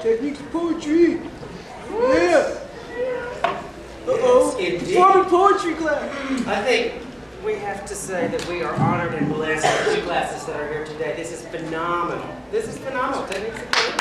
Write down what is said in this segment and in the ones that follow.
Techniques of poetry. Yeah. Uh-oh. Indeed. Performing poetry class. I think we have to say that we are honored and blessed with the two classes that are here today. This is phenomenal. This is phenomenal. Techniques of poetry.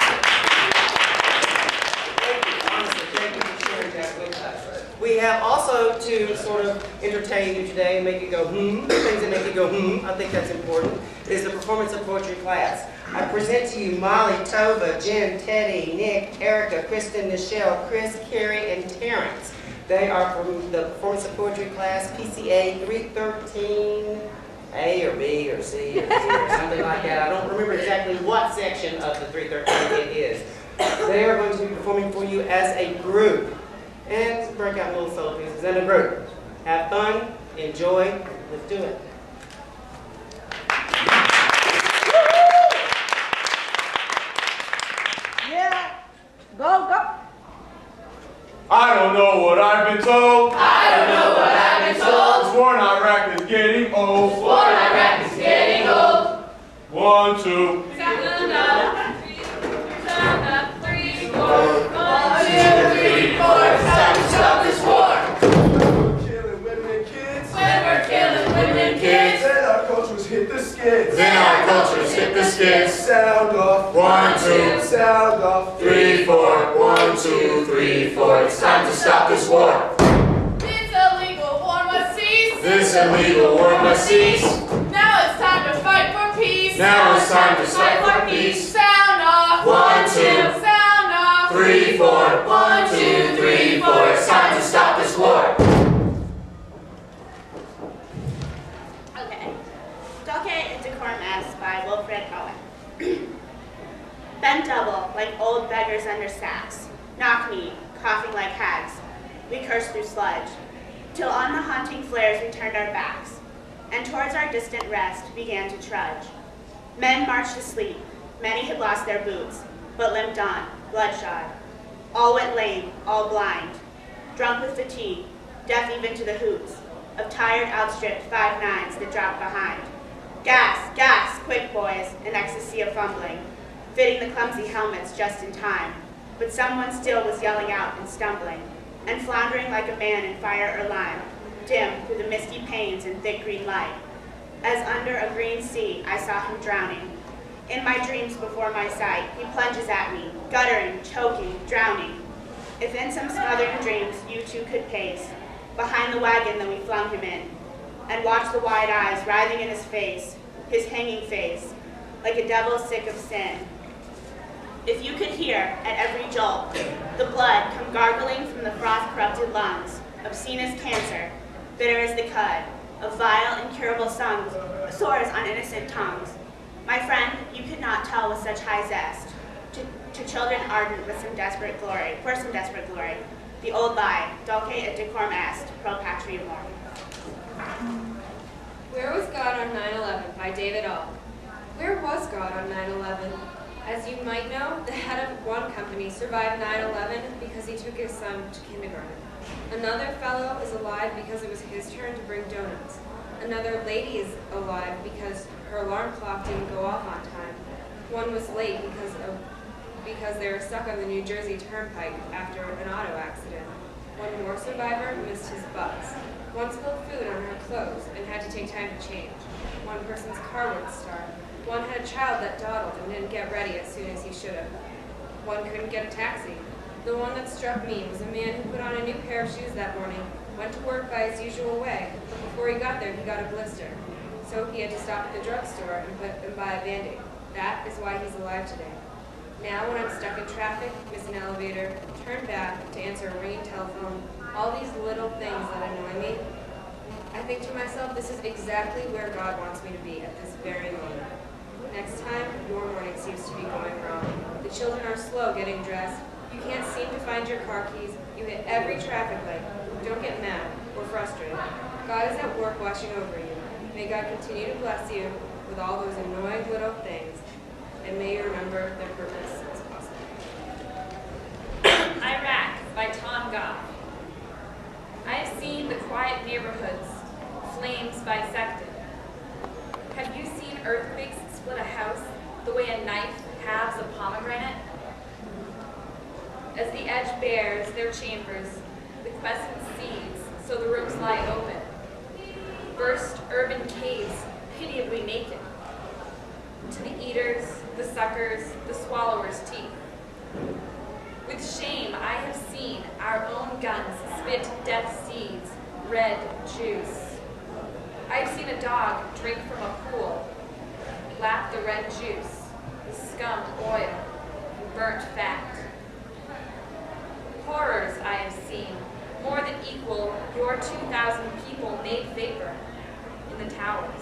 Thank you. Honestly, thank you for sharing that with us. We have also to sort of entertain you today and make you go, things that make you go, I think that's important, is the performance of poetry class. I present to you Molly, Tova, Jen, Teddy, Nick, Erica, Kristen, Michelle, Chris, Carrie, and Terrence. They are from the performance of poetry class, PCA 313A or B or C or D or something like that. I don't remember exactly what section of the 313 it is. They are going to be performing for you as a group. And break out little solo pieces in a group. Have fun, enjoy, let's do it. Yeah. Go, go. I don't know what I've been told. I don't know what I've been told. Sworn Iraq is getting old. Sworn Iraq is getting old. 1, 2. Sound up, 3, 4. 1, 2, 3, 4. It's time to stop this war. Killing women and kids. When we're killing women and kids. Then our cultures hit the skids. Then our cultures hit the skids. Sound off. 1, 2. Sound off. 3, 4. 1, 2, 3, 4. It's time to stop this war. This illegal war must cease. This illegal war must cease. Now it's time to fight for peace. Now it's time to fight for peace. Sound off. 1, 2. Sound off. 3, 4. 1, 2, 3, 4. It's time to stop this war. Okay. Dulce and Decorum S by Wilfred Owen. Bent double, like old beggars under sacks. Knock-kneed, coughing like hags. We cursed through sludge, till on the haunting flares we turned our backs, and towards our distant rest began to trudge. Men marched asleep. Many had lost their boots, but limped on, bloodshot. All went lame, all blind, drunk with fatigue, deaf even to the hoots of tired, outstripped 5-9s that dropped behind. Gas, gas, quick boys, an ecstasy of fumbling, fitting the clumsy helmets just in time. But someone still was yelling out and stumbling, and floundering like a man in fire or lime, dim through the misty panes and thick green light. As under a green sea, I saw him drowning. In my dreams before my sight, he plunges at me, guttering, choking, drowning. If in some smothering dreams you too could pace, behind the wagon that we flung him in, and watch the wide eyes writhing in his face, his hanging face, like a devil sick of sin. If you could hear, at every jolt, the blood come gargling from the froth-corrupted lungs, obscene as cancer, bitter as the cud, of vile, incurable songs, sores on innocent tongues. My friend, you could not tell with such high zest, to children ardent with some desperate glory, for some desperate glory, the old lie, dulce et decorum est, pro patria mori. Where Was God on 9/11 by David All. Where was God on 9/11? As you might know, the head of one company survived 9/11 because he took his son to kindergarten. Another fellow is alive because it was his turn to bring donuts. Another lady is alive because her alarm clock didn't go off on time. One was late because they were stuck on the New Jersey Turnpike after an auto accident. One more survivor missed his bus. One spilled food on her clothes and had to take time to change. One person's car wouldn't start. One had a child that dawdled and didn't get ready as soon as he should have. One couldn't get a taxi. The one that struck me was a man who put on a new pair of shoes that morning, went to work by his usual way, but before he got there, he got a blister. So he had to stop at the drugstore and buy a Band-Aid. That is why he's alive today. Now when I'm stuck in traffic, miss an elevator, turn back to answer a ringing telephone, all these little things that annoy me, I think to myself, this is exactly where God wants me to be at this very moment. Next time, your morning seems to be going wrong. The children are slow getting dressed. You can't seem to find your car keys. You hit every traffic light. Don't get mad or frustrated. God is at work watching over you. May God continue to bless you with all those annoying little things, and may you remember their purpose as possible. Iraq by Tom Goff. I have seen the quiet neighborhoods, flames bisected. Have you seen earthquakes split a house the way a knife halves a pomegranate? as the edge bears their chambers, the quiescent seeds, so the rooms lie open. Burst urban caves, pitiably naked, to the eaters, the suckers, the swallowers' teeth. With shame I have seen our own guns spit death seeds, red juice. I have seen a dog drink from a pool, lap the red juice, the scum oil, and burnt fat. Horrors I have seen, more than equal your 2,000 people made vapor in the towers.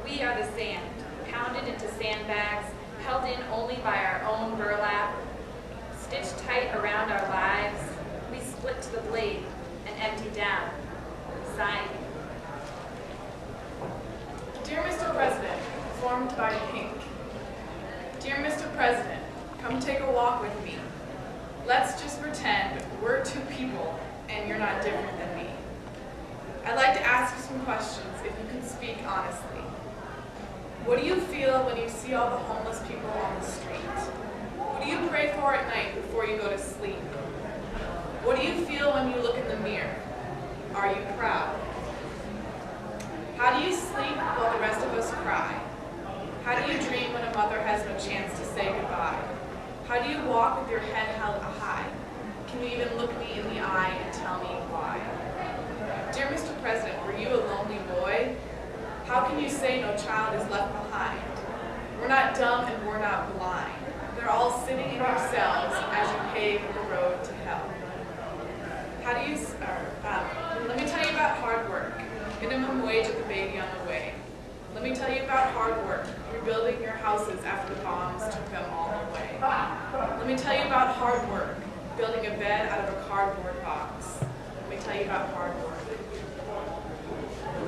We are the sand, pounded into sandbags, held in only by our own burlap, stitched tight around our lives. We split to the blade and empty down, sighing. Dear Mr. President, formed by Pink. Dear Mr. President, come take a walk with me. Let's just pretend we're two people and you're not different than me. I'd like to ask you some questions if you can speak honestly. What do you feel when you see all the homeless people on the street? Who do you pray for at night before you go to sleep? What do you feel when you look in the mirror? Are you proud? How do you sleep while the rest of us cry? How do you dream when a mother has no chance to say goodbye? How do you walk with your head held high? Can you even look me in the eye and tell me why? Dear Mr. President, were you a lonely boy? How can you say no child is left behind? We're not dumb and we're not blind. They're all sitting in yourselves as you pave the road to hell. How do you, let me tell you about hard work. Minimum wage of the baby on the way. Let me tell you about hard work, rebuilding your houses after the bombs took them all away. Let me tell you about hard work, building a bed out of a cardboard box. Let me tell you about hard work.